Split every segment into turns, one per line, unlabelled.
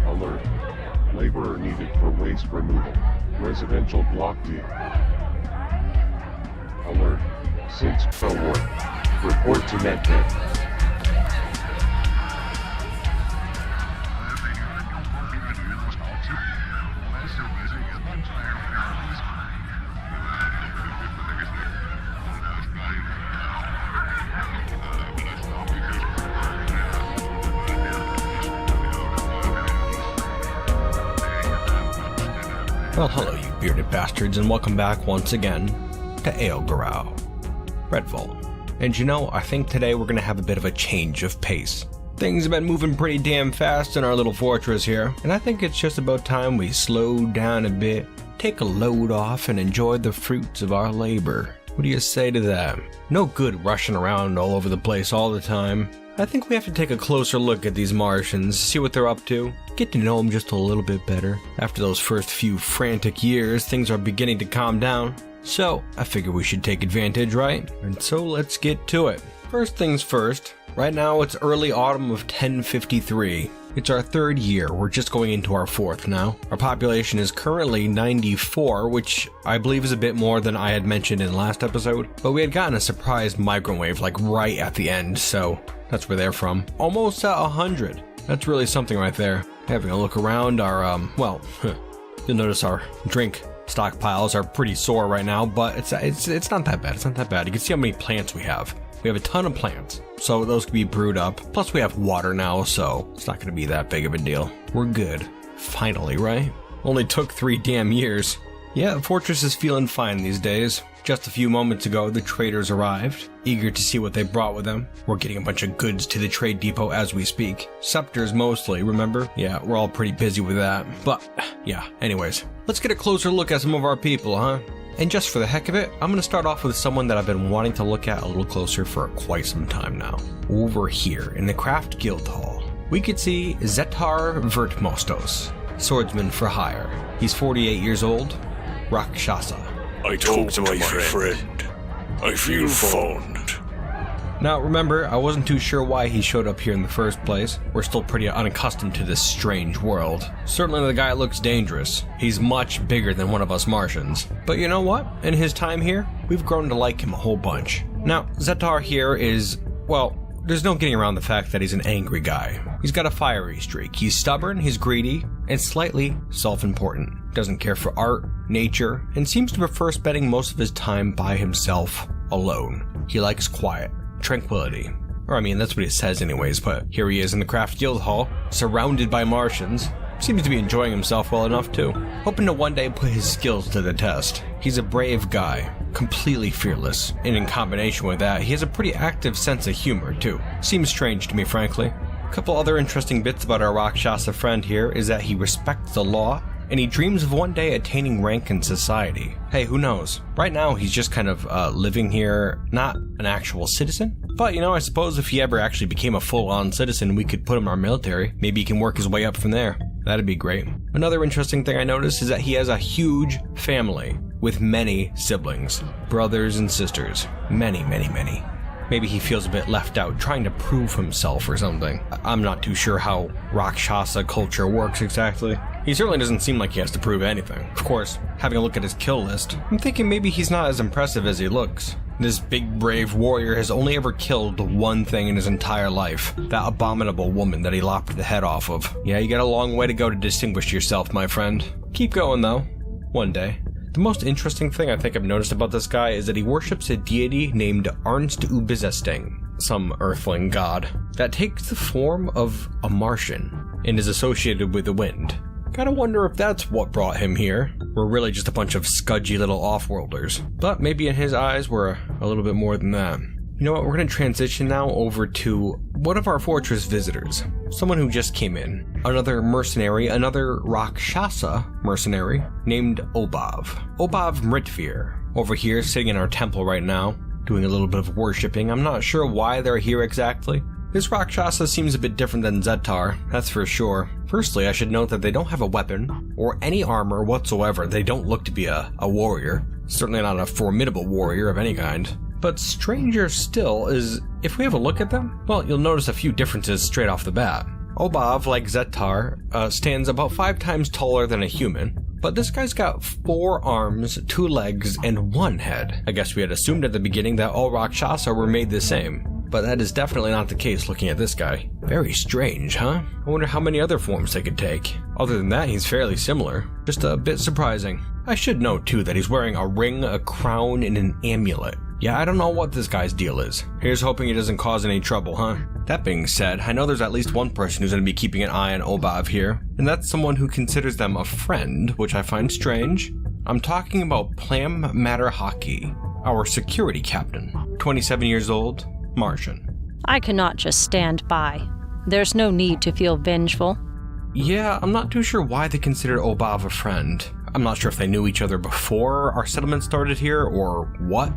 Alert. Laborer needed for waste removal. Residential block D. Alert. Since pro work. Report to medkit.
Well, hello you bearded bastards, and welcome back once again to Aelgarau, Redvault. And you know, I think today we're gonna have a bit of a change of pace. Things have been moving pretty damn fast in our little fortress here, and I think it's just about time we slow down a bit, take a load off, and enjoy the fruits of our labor. What do you say to that? No good rushing around all over the place all the time. I think we have to take a closer look at these Martians, see what they're up to, get to know them just a little bit better. After those first few frantic years, things are beginning to calm down. So, I figure we should take advantage, right? And so let's get to it. First things first, right now it's early autumn of 1053. It's our third year, we're just going into our fourth now. Our population is currently 94, which I believe is a bit more than I had mentioned in the last episode, but we had gotten a surprise migrant wave like right at the end, so that's where they're from. Almost at 100. That's really something right there. Having a look around our, you'll notice our drink stockpiles are pretty sore right now, but it's not that bad. It's not that bad. You can see how many plants we have. We have a ton of plants, so those can be brewed up. Plus we have water now, so it's not going to be that big of a deal. We're good. Finally, right? Only took 3 damn years. Yeah, the fortress is feeling fine these days. Just a few moments ago, the traders arrived, eager to see what they brought with them. We're getting a bunch of goods to the trade depot as we speak. Scepters mostly, remember? Yeah, we're all pretty busy with that. But, yeah, anyways. Let's get a closer look at some of our people, huh? And just for the heck of it, I'm going to start off with someone that I've been wanting to look at a little closer for quite some time now. Over here, in the Craft Guild Hall, we could see Zetar Vertmostos, swordsman for hire. He's 48 years old, Rakshasa.
I talk to my friend. I feel fond.
Now remember, I wasn't too sure why he showed up here in the first place. We're still pretty unaccustomed to this strange world. Certainly the guy looks dangerous. He's much bigger than one of us Martians. But you know what? In his time here, we've grown to like him a whole bunch. Now, Zetar here is, well, there's no getting around the fact that he's an angry guy. He's got a fiery streak. He's stubborn, he's greedy, and slightly self-important. Doesn't care for art, nature, and seems to prefer spending most of his time by himself, alone. He likes quiet, tranquility. Or I mean, that's what he says anyways, but here he is in the Craft Guild Hall, surrounded by Martians. Seems to be enjoying himself well enough too. Hoping to one day put his skills to the test. He's a brave guy, completely fearless, and in combination with that, he has a pretty active sense of humor too. Seems strange to me, frankly. A couple other interesting bits about our Rakshasa friend here is that he respects the law, and he dreams of one day attaining rank in society. Hey, who knows? Right now, he's just kind of living here, not an actual citizen. But, you know, I suppose if he ever actually became a full-on citizen, we could put him in our military. Maybe he can work his way up from there. That'd be great. Another interesting thing I noticed is that he has a huge family with many siblings, brothers and sisters. Many, many, many. Maybe he feels a bit left out, trying to prove himself or something. I'm not too sure how Rakshasa culture works exactly. He certainly doesn't seem like he has to prove anything. Of course, having a look at his kill list, I'm thinking maybe he's not as impressive as he looks. This big brave warrior has only ever killed one thing in his entire life. That abominable woman that he lopped the head off of. Yeah, you got a long way to go to distinguish yourself, my friend. Keep going though. One day. The most interesting thing I think I've noticed about this guy is that he worships a deity named Arnst Ubizesting, some earthling god, that takes the form of a Martian. and is associated with the wind. Kinda wonder if that's what brought him here. We're really just a bunch of scudgy little off-worlders. But maybe in his eyes we're a little bit more than that. You know what, we're gonna transition now over to one of our fortress visitors. Someone who just came in. Another mercenary, another Rakshasa mercenary, named Obav. Obav Mritvir. Over here, sitting in our temple right now, doing a little bit of worshipping. I'm not sure why they're here exactly. This Rakshasa seems a bit different than Zetar, that's for sure. Firstly, I should note that they don't have a weapon, or any armor whatsoever. They don't look to be a warrior. Certainly not a formidable warrior of any kind. But stranger still is, if we have a look at them, well, you'll notice a few differences straight off the bat. Obav, like Zetar, stands about 5 times taller than a human, but this guy's got 4 arms, 2 legs, and 1 head. I guess we had assumed at the beginning that all Rakshasa were made the same, but that is definitely not the case looking at this guy. Very strange, huh? I wonder how many other forms they could take. Other than that, he's fairly similar. Just a bit surprising. I should note too that he's wearing a ring, a crown, and an amulet. Yeah, I don't know what this guy's deal is. Here's hoping he doesn't cause any trouble, huh? That being said, I know there's at least one person who's going to be keeping an eye on Obav here, and that's someone who considers them a friend, which I find strange. I'm talking about Plam Matterhockey, our security captain. 27 years old, Martian.
I cannot just stand by. There's no need to feel vengeful.
Yeah, I'm not too sure why they consider Obav a friend. I'm not sure if they knew each other before our settlement started here, or what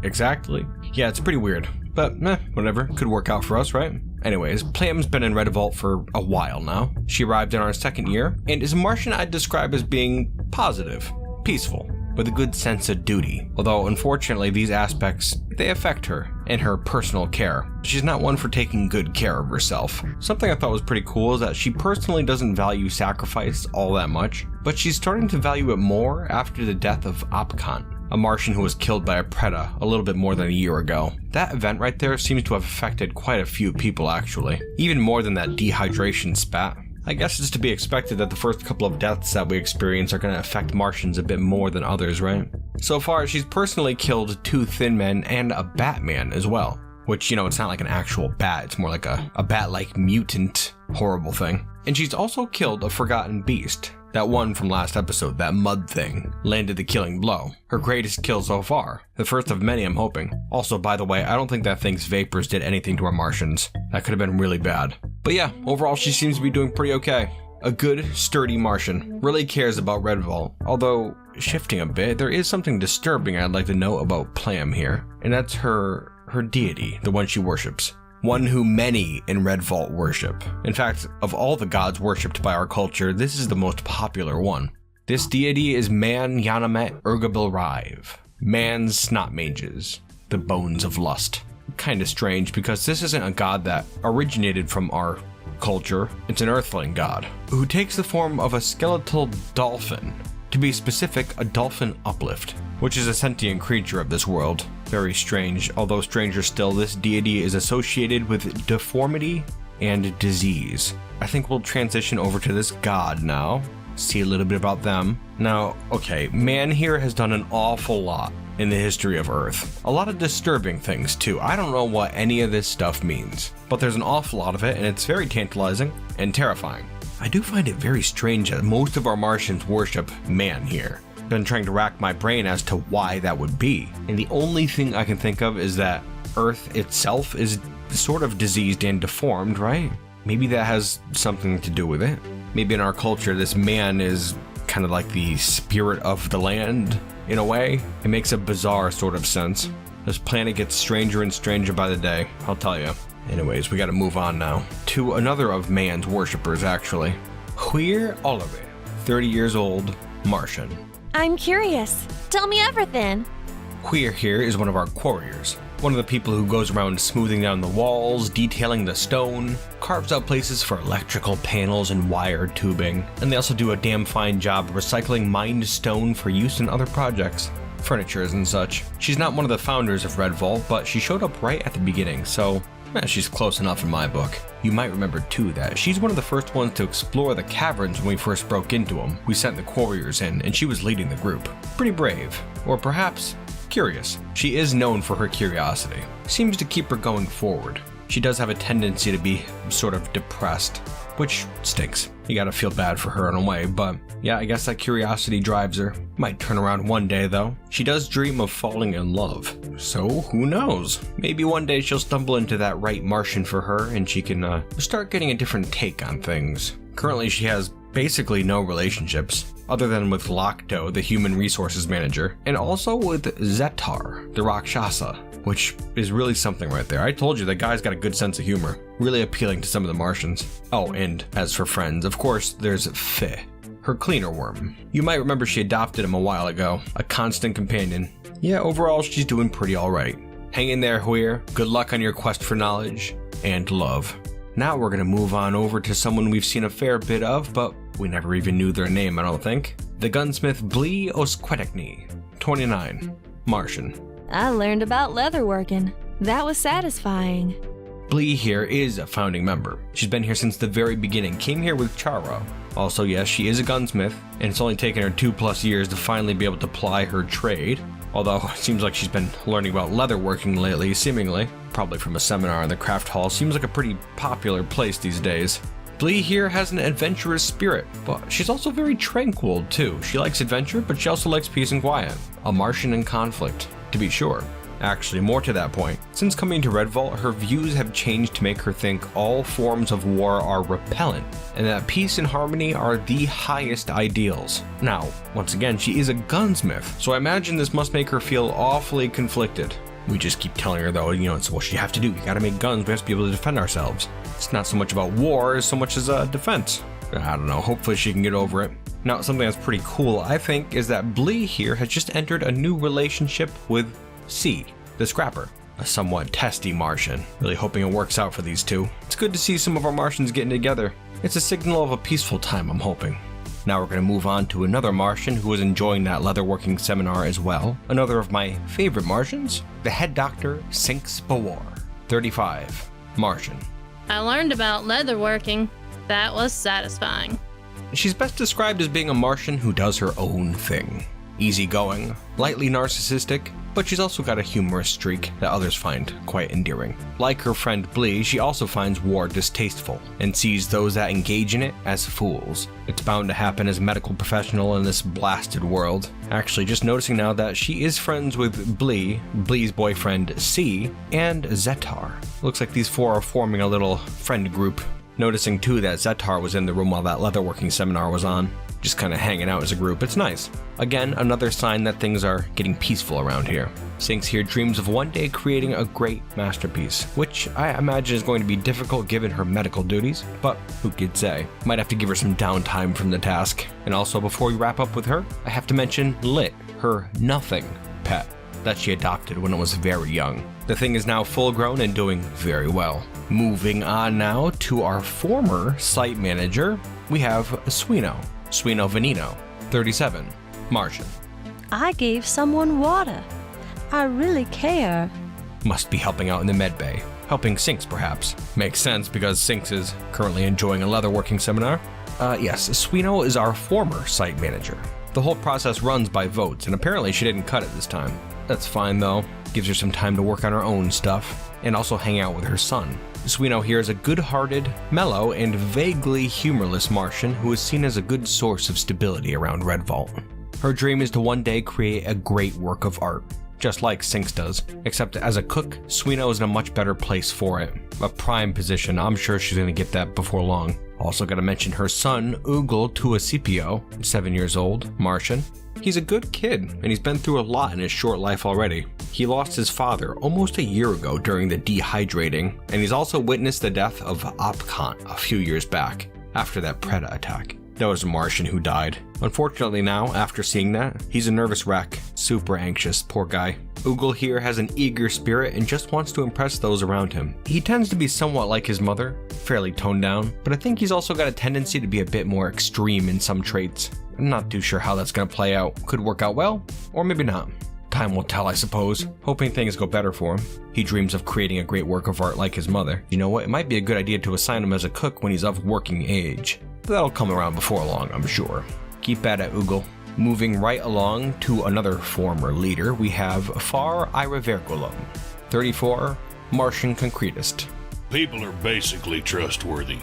exactly. Yeah, it's pretty weird, but whatever, could work out for us, right? Anyways, Plam's been in Redvault for a while now. She arrived in our 2nd year, and is a Martian I'd describe as being positive, peaceful, with a good sense of duty. Although, unfortunately, these aspects, they affect her and her personal care. She's not one for taking good care of herself. Something I thought was pretty cool is that she personally doesn't value sacrifice all that much, but she's starting to value it more after the death of Opkant, a Martian who was killed by a Preda a little bit more than a year ago. That event right there seems to have affected quite a few people actually, even more than that dehydration spat. I guess it's to be expected that the first couple of deaths that we experience are going to affect Martians a bit more than others, right? So far, she's personally killed 2 thin men and a Batman as well. Which, you know, it's not like an actual bat, it's more like a bat-like mutant horrible thing. And she's also killed a forgotten beast. That one from last episode, that mud thing, landed the killing blow. Her greatest kill so far. The first of many, I'm hoping. Also, by the way, I don't think that thing's vapors did anything to our Martians. That could have been really bad. But yeah, overall she seems to be doing pretty okay. A good, sturdy Martian. Really cares about Redvault. Although, shifting a bit, there is something disturbing I'd like to note about Plam here. And that's her deity, the one she worships. One who many in Redvault worship. In fact, of all the gods worshipped by our culture, this is the most popular one. This deity is Man Yanamet Urgabil Rive. Man's snot mages, the bones of lust. Kinda strange because this isn't a god that originated from our culture. It's an earthling god who takes the form of a skeletal dolphin. To be specific, a dolphin uplift, which is a sentient creature of this world. Very strange, although stranger still, this deity is associated with deformity and disease. I think we'll transition over to this god now, see a little bit about them. Now, okay, man here has done an awful lot in the history of Earth. A lot of disturbing things too. I don't know what any of this stuff means, but there's an awful lot of it, and it's very tantalizing and terrifying. I do find it very strange that most of our Martians worship man here. I've been trying to rack my brain as to why that would be, and the only thing I can think of is that Earth itself is sort of diseased and deformed, right? Maybe that has something to do with it. Maybe in our culture this man is kind of like the spirit of the land, in a way. It makes a bizarre sort of sense. This planet gets stranger and stranger by the day, I'll tell you. Anyways, we gotta move on now to another of man's worshippers, actually. Huir Oliver, 30 years old, Martian.
I'm curious. Tell me everything.
Huir here is one of our quarriers. One of the people who goes around smoothing down the walls, detailing the stone, carves out places for electrical panels and wire tubing, and they also do a damn fine job of recycling mined stone for use in other projects, furnitures and such. She's not one of the founders of Redvault, but she showed up right at the beginning, so she's close enough in my book. You might remember too that she's one of the first ones to explore the caverns when we first broke into them. We sent the quarriers in, and she was leading the group. Pretty brave, or perhaps curious. She is known for her curiosity. Seems to keep her going forward. She does have a tendency to be sort of depressed, which stinks. You gotta feel bad for her in a way, but yeah, I guess that curiosity drives her. Might turn around one day though. She does dream of falling in love, so who knows? Maybe one day she'll stumble into that right Martian for her and she can start getting a different take on things. Currently she has basically no relationships, other than with Locto, the human resources manager, and also with Zetar, the Rakshasa, which is really something right there. I told you, that guy's got a good sense of humor, really appealing to some of the Martians. Oh, and as for friends, of course, there's Fe, her cleaner worm. You might remember she adopted him a while ago, a constant companion. Yeah, overall, she's doing pretty alright. Hang in there, Huir. Good luck on your quest for knowledge and love. Now we're gonna move on over to someone we've seen a fair bit of, but we never even knew their name, I don't think. The gunsmith Blee Osquetekny, 29, Martian.
I learned about leatherworking. That was satisfying.
Blee here is a founding member. She's been here since the very beginning, came here with Charo. Also, yes, she is a gunsmith, and it's only taken her 2+ years to finally be able to ply her trade. Although, it seems like she's been learning about leatherworking lately, seemingly. Probably from a seminar in the craft hall. Seems like a pretty popular place these days. Blee here has an adventurous spirit, but she's also very tranquil too. She likes adventure, but she also likes peace and quiet. A Martian in conflict, to be sure. Actually, more to that point, since coming to Redvault, her views have changed to make her think all forms of war are repellent, and that peace and harmony are the highest ideals. Now, once again, she is a gunsmith, so I imagine this must make her feel awfully conflicted. We just keep telling her though, it's what you have to do, you gotta make guns, we have to be able to defend ourselves. It's not so much about war as so much as defense. I don't know, hopefully she can get over it. Now, something that's pretty cool, I think, is that Blee here has just entered a new relationship with C, the Scrapper, a somewhat testy Martian. Really hoping it works out for these two. It's good to see some of our Martians getting together. It's a signal of a peaceful time, I'm hoping. Now we're going to move on to another Martian who was enjoying that leatherworking seminar as well. Another of my favorite Martians, the head doctor, Sinks Bawar, 35, Martian.
I learned about leatherworking. That was satisfying.
She's best described as being a Martian who does her own thing. Easygoing, lightly narcissistic, but she's also got a humorous streak that others find quite endearing. Like her friend Blee, she also finds war distasteful and sees those that engage in it as fools. It's bound to happen as a medical professional in this blasted world. Actually, just noticing now that she is friends with Blee, Blee's boyfriend C, and Zetar. Looks like these four are forming a little friend group. Noticing too that Zetar was in the room while that leatherworking seminar was on. Just kind of hanging out as a group. It's nice. Again, another sign that things are getting peaceful around here. Sinks here dreams of one day creating a great masterpiece, which I imagine is going to be difficult given her medical duties, but who could say? Might have to give her some downtime from the task. And also, before we wrap up with her, I have to mention Lit, her nothing pet that she adopted when it was very young. The thing is now full grown and doing very well. Moving on now to our former site manager, we have Suino Veneno, 37, Martian.
I gave someone water. I really care.
Must be helping out in the med bay. Helping Sinks, perhaps. Makes sense because Sinks is currently enjoying a leatherworking seminar. Yes, Suino is our former site manager. The whole process runs by votes, and apparently she didn't cut it this time. That's fine though. Gives her some time to work on her own stuff, and also hang out with her son. Suino here is a good-hearted, mellow, and vaguely humorless Martian who is seen as a good source of stability around Redvault. Her dream is to one day create a great work of art, just like Sinks does, except as a cook, Suino is in a much better place for it. A prime position, I'm sure she's gonna get that before long. Also gotta mention her son, Ugol Tuasipio, 7 years old, Martian. He's a good kid, and he's been through a lot in his short life already. He lost his father almost a year ago during the dehydrating, and he's also witnessed the death of Opkant a few years back, after that Preda attack. That was a Martian who died. Unfortunately now, after seeing that, he's a nervous wreck, super anxious, poor guy. Ugol here has an eager spirit and just wants to impress those around him. He tends to be somewhat like his mother, fairly toned down, but I think he's also got a tendency to be a bit more extreme in some traits. I'm not too sure how that's gonna play out. Could work out well, or maybe not. Time will tell, I suppose. Hoping things go better for him. He dreams of creating a great work of art like his mother. You know what, it might be a good idea to assign him as a cook when he's of working age. But that'll come around before long, I'm sure. Keep at it, Ugol. Moving right along to another former leader, we have Far Iravergolum, 34, Martian Concretist.
People are basically trustworthy.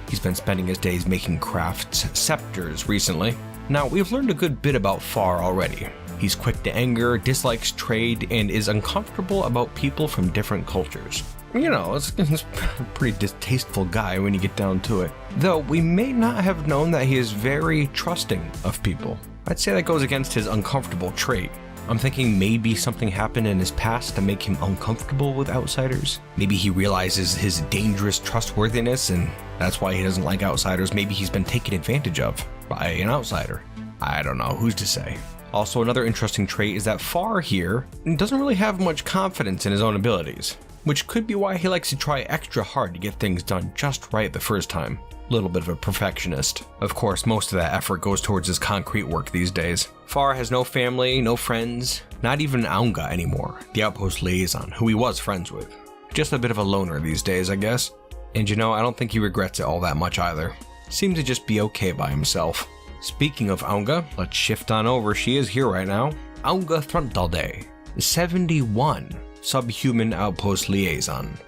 He's been spending his days making crafts, scepters recently. Now, we've learned a good bit about Far already. He's quick to anger, dislikes trade, and is uncomfortable about people from different cultures. You know, it's a pretty distasteful guy when you get down to it. Though, we may not have known that he is very trusting of people. I'd say that goes against his uncomfortable trait. I'm thinking maybe something happened in his past to make him uncomfortable with outsiders. Maybe he realizes his dangerous trustworthiness and that's why he doesn't like outsiders. Maybe he's been taken advantage of by an outsider. I don't know, who's to say? Also, another interesting trait is that Far here doesn't really have much confidence in his own abilities, which could be why he likes to try extra hard to get things done just right the first time. Little bit of a perfectionist. Of course, most of that effort goes towards his concrete work these days. Far has no family, no friends, not even Aunga anymore, the outpost liaison, who he was friends with. Just a bit of a loner these days, I guess. And you know, I don't think he regrets it all that much either. Seems to just be okay by himself. Speaking of Aunga, let's shift on over. She is here right now. Aunga Thruntalde, 71, subhuman outpost liaison.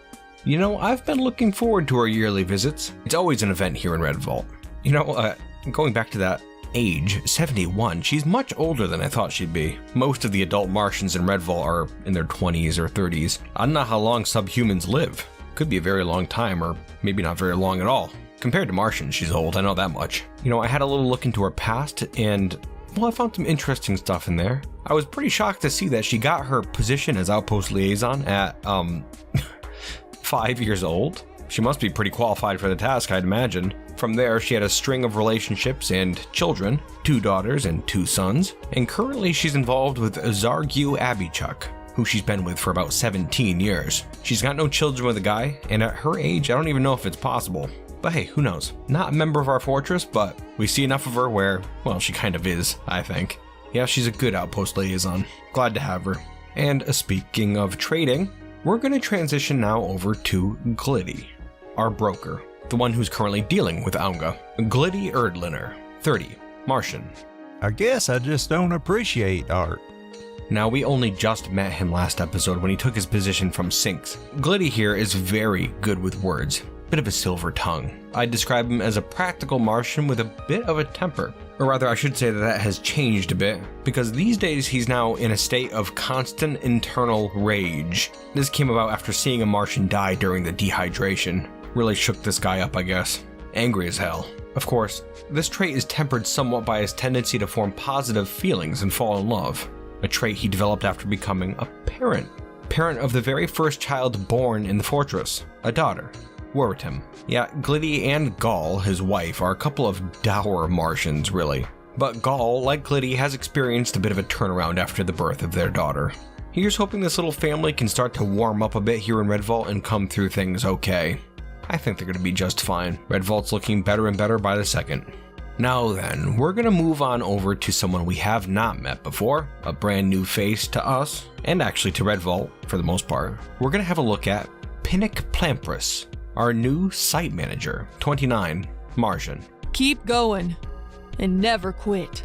You know, I've been looking forward to our yearly visits. It's always an event here in Redvault. You know, going back to that age, 71, she's much older than I thought she'd be. Most of the adult Martians in Redvault are in their 20s or 30s. I don't know how long subhumans live. Could be a very long time, or maybe not very long at all. Compared to Martians, she's old, I know that much. You know, I had a little look into her past, and, well, I found some interesting stuff in there. I was pretty shocked to see that she got her position as outpost liaison at, 5 years old. She must be pretty qualified for the task, I'd imagine. From there, she had a string of relationships and children, 2 daughters and 2 sons, and currently she's involved with Zargu Abichuk, who she's been with for about 17 years. She's got no children with a guy, and at her age, I don't even know if it's possible. But hey, who knows? Not a member of our fortress, but we see enough of her where, well, she kind of is, I think. Yeah, she's a good outpost liaison. Glad to have her. And speaking of trading, we're going to transition now over to Glitty, our broker, the one who's currently dealing with Aunga. Glitty Erdliner, 30, Martian.
I guess I just don't appreciate art.
Now, we only just met him last episode when he took his position from Sinks. Glitty here is very good with words, bit of a silver tongue. I'd describe him as a practical Martian with a bit of a temper. Or rather, I should say that has changed a bit, because these days he's now in a state of constant internal rage. This came about after seeing a Martian die during the dehydration. Really shook this guy up, I guess. Angry as hell. Of course, this trait is tempered somewhat by his tendency to form positive feelings and fall in love, a trait he developed after becoming a parent. Parent of the very first child born in the fortress, a daughter. Woritim. Yeah, Glitty and Gall, his wife, are a couple of dour Martians, really. But Gall, like Glitty, has experienced a bit of a turnaround after the birth of their daughter. Here's hoping this little family can start to warm up a bit here in Redvault and come through things okay. I think they're going to be just fine. Redvault's looking better and better by the second. Now then, we're going to move on over to someone we have not met before, a brand new face to us, and actually to Redvault, for the most part. We're going to have a look at Pinnock Plampras, our new site manager, 29, Martian.
Keep going and never quit.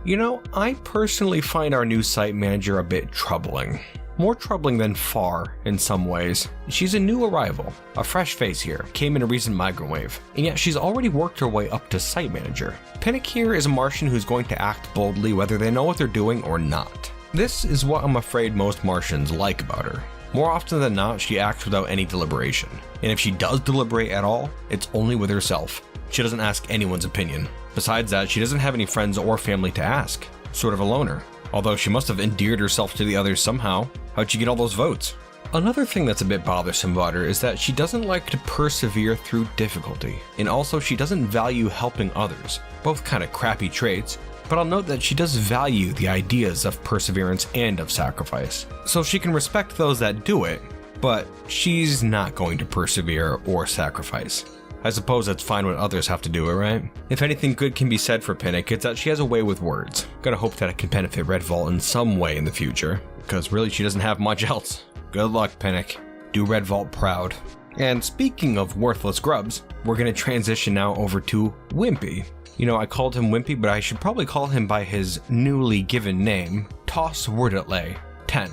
You know, I personally find our new site manager a bit troubling. More troubling than Far in some ways. She's a new arrival, a fresh face here, came in a recent migrant wave, and yet she's already worked her way up to site manager. Pinnock here is a Martian who's going to act boldly whether they know what they're doing or not. This is what I'm afraid most Martians like about her. More often than not, she acts without any deliberation. And if she does deliberate at all, it's only with herself. She doesn't ask anyone's opinion. Besides that, she doesn't have any friends or family to ask. Sort of a loner. Although she must have endeared herself to the others somehow. How'd she get all those votes? Another thing that's a bit bothersome about her is that she doesn't like to persevere through difficulty. And also, she doesn't value helping others. Both kind of crappy traits. But I'll note that she does value the ideas of perseverance and of sacrifice. So she can respect those that do it, but she's not going to persevere or sacrifice. I suppose that's fine when others have to do it, right? If anything good can be said for Pinnock, it's that she has a way with words. Gotta hope that it can benefit Redvault in some way in the future, because really she doesn't have much else. Good luck, Pinnock. Do Redvault proud. And speaking of worthless grubs, we're gonna transition now over to Wimpy. You know, I called him Wimpy, but I should probably call him by his newly given name, Toss Wordatlay, 10,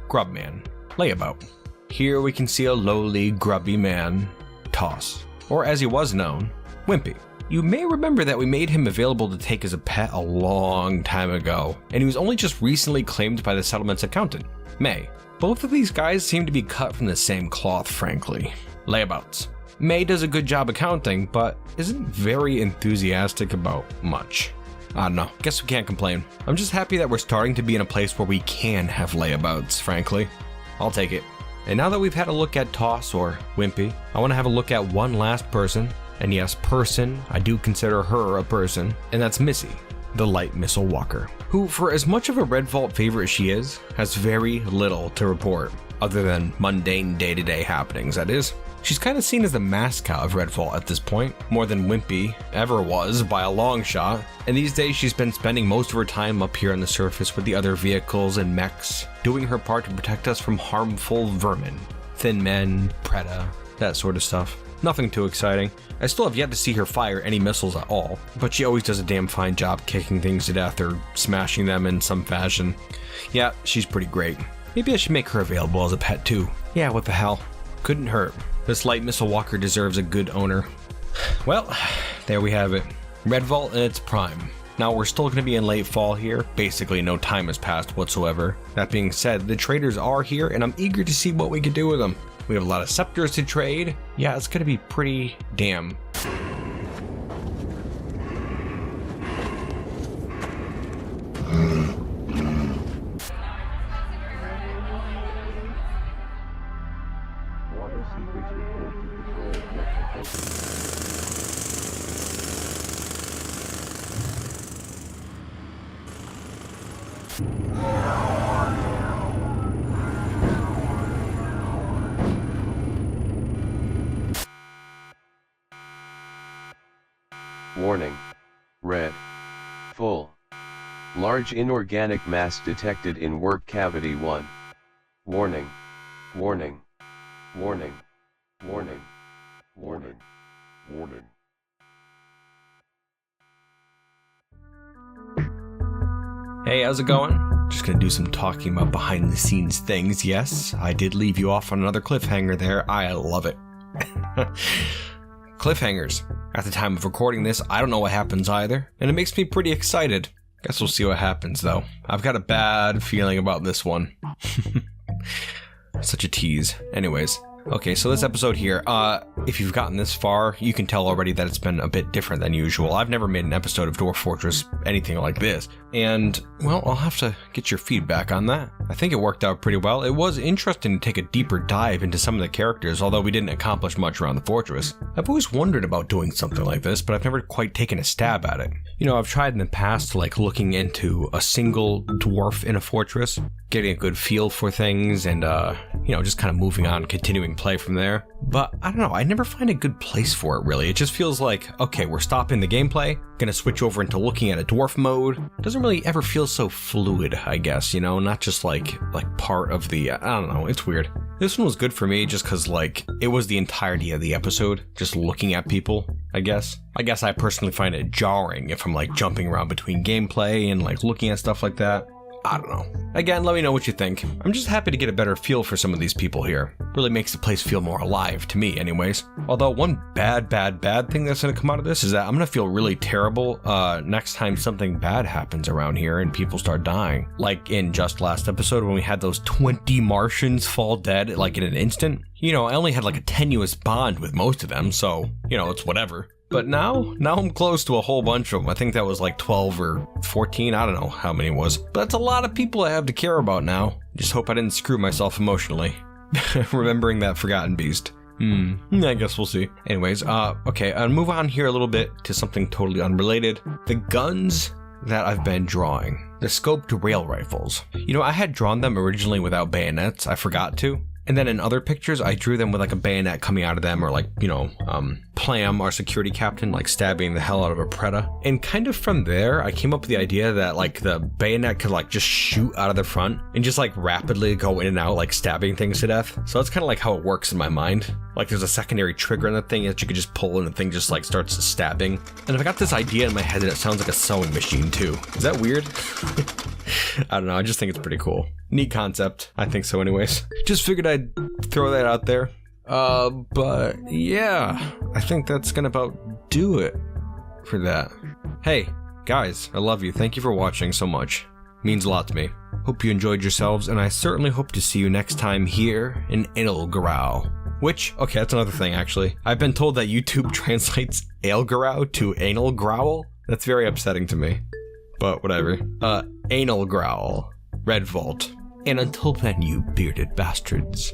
Grubman, Layabout. Here we can see a lowly, grubby man, Toss, or as he was known, Wimpy. You may remember that we made him available to take as a pet a long time ago, and he was only just recently claimed by the settlement's accountant, May. Both of these guys seem to be cut from the same cloth, frankly. Layabouts. May does a good job accounting, but isn't very enthusiastic about much. I don't know, guess we can't complain. I'm just happy that we're starting to be in a place where we can have layabouts, frankly. I'll take it. And now that we've had a look at Toss, or Wimpy, I want to have a look at one last person. And yes, person, I do consider her a person, and that's Missy, the light missile walker, who, for as much of a Redvault favorite as she is, has very little to report, other than mundane day-to-day happenings, that is. She's kind of seen as the mascot of Redvault at this point, more than Wimpy ever was by a long shot, and these days she's been spending most of her time up here on the surface with the other vehicles and mechs, doing her part to protect us from harmful vermin, thin men, Preda, that sort of stuff. Nothing too exciting. I still have yet to see her fire any missiles at all, but she always does a damn fine job kicking things to death or smashing them in some fashion. Yeah, she's pretty great. Maybe I should make her available as a pet too. Yeah, what the hell. Couldn't hurt. This light missile walker deserves a good owner. Well, there we have it. Redvault in its prime. Now we're still going to be in late fall here. Basically no time has passed whatsoever. That being said, the traders are here and I'm eager to see what we can do with them. We have a lot of scepters to trade. Yeah, it's going to be pretty damn.
Water secrets report to patrol.
Warning. Red. Full. Large inorganic mass detected in work cavity 1. Warning. Warning. Warning. Warning. Warning.
Warning.
Hey, how's it going? Just gonna do some talking about behind the scenes things. Yes, I did leave you off on another cliffhanger there. I love it. Cliffhangers. At the time of recording this, I don't know what happens either, and it makes me pretty excited. Guess we'll see what happens though. I've got a bad feeling about this one. Such a tease. Anyways. Okay, so this episode here, if you've gotten this far, you can tell already that it's been a bit different than usual. I've never made an episode of Dwarf Fortress anything like this, and, well, I'll have to get your feedback on that. I think it worked out pretty well. It was interesting to take a deeper dive into some of the characters, although we didn't accomplish much around the fortress. I've always wondered about doing something like this, but I've never quite taken a stab at it. You know, I've tried in the past, like, looking into a single dwarf in a fortress, getting a good feel for things, and, you know, just kind of moving on, continuing play from there. But I don't know, I never find a good place for it really. It just feels like, okay, we're stopping the gameplay, gonna switch over into looking at a dwarf mode. It doesn't really ever feel so fluid, I guess, you know, not just like part of the, I don't know, it's weird. This one was good for me just cause like, it was the entirety of the episode, just looking at people, I guess. I guess I personally find it jarring if I'm like jumping around between gameplay and like looking at stuff like that. I don't know. Again, let me know what you think. I'm just happy to get a better feel for some of these people here. Really makes the place feel more alive, to me anyways. Although one bad thing that's gonna come out of this is that I'm gonna feel really terrible next time something bad happens around here and people start dying. Like in just last episode when we had those 20 Martians fall dead like in an instant. You know, I only had like a tenuous bond with most of them, so, you know, it's whatever. But now I'm close to a whole bunch of them. I think that was like 12 or 14. I don't know how many it was. But that's a lot of people I have to care about now. Just hope I didn't screw myself emotionally. Remembering that forgotten beast. I guess we'll see. Anyways, okay, I'll move on here a little bit to something totally unrelated. The guns that I've been drawing. The scoped rail rifles. You know, I had drawn them originally without bayonets. I forgot to. And then in other pictures, I drew them with like a bayonet coming out of them, or like, you know, Plam, our security captain, like stabbing the hell out of a Preda. And kind of from there, I came up with the idea that like the bayonet could like just shoot out of the front and just like rapidly go in and out, like stabbing things to death. So that's kind of like how it works in my mind. Like there's a secondary trigger on the thing that you could just pull and the thing just like starts stabbing. And I got this idea in my head that it sounds like a sewing machine too. Is that weird? I don't know, I just think it's pretty cool. Neat concept. I think so anyways. Just figured I'd throw that out there. But yeah, I think that's gonna about do it for that. Hey, guys, I love you. Thank you for watching so much. Means a lot to me. Hope you enjoyed yourselves, and I certainly hope to see you next time here in Anal Growl. Which, okay, that's another thing actually. I've been told that YouTube translates Ale Growl to Anal Growl. That's very upsetting to me. But whatever. Anal Growl. Redvault. And until then, you bearded bastards.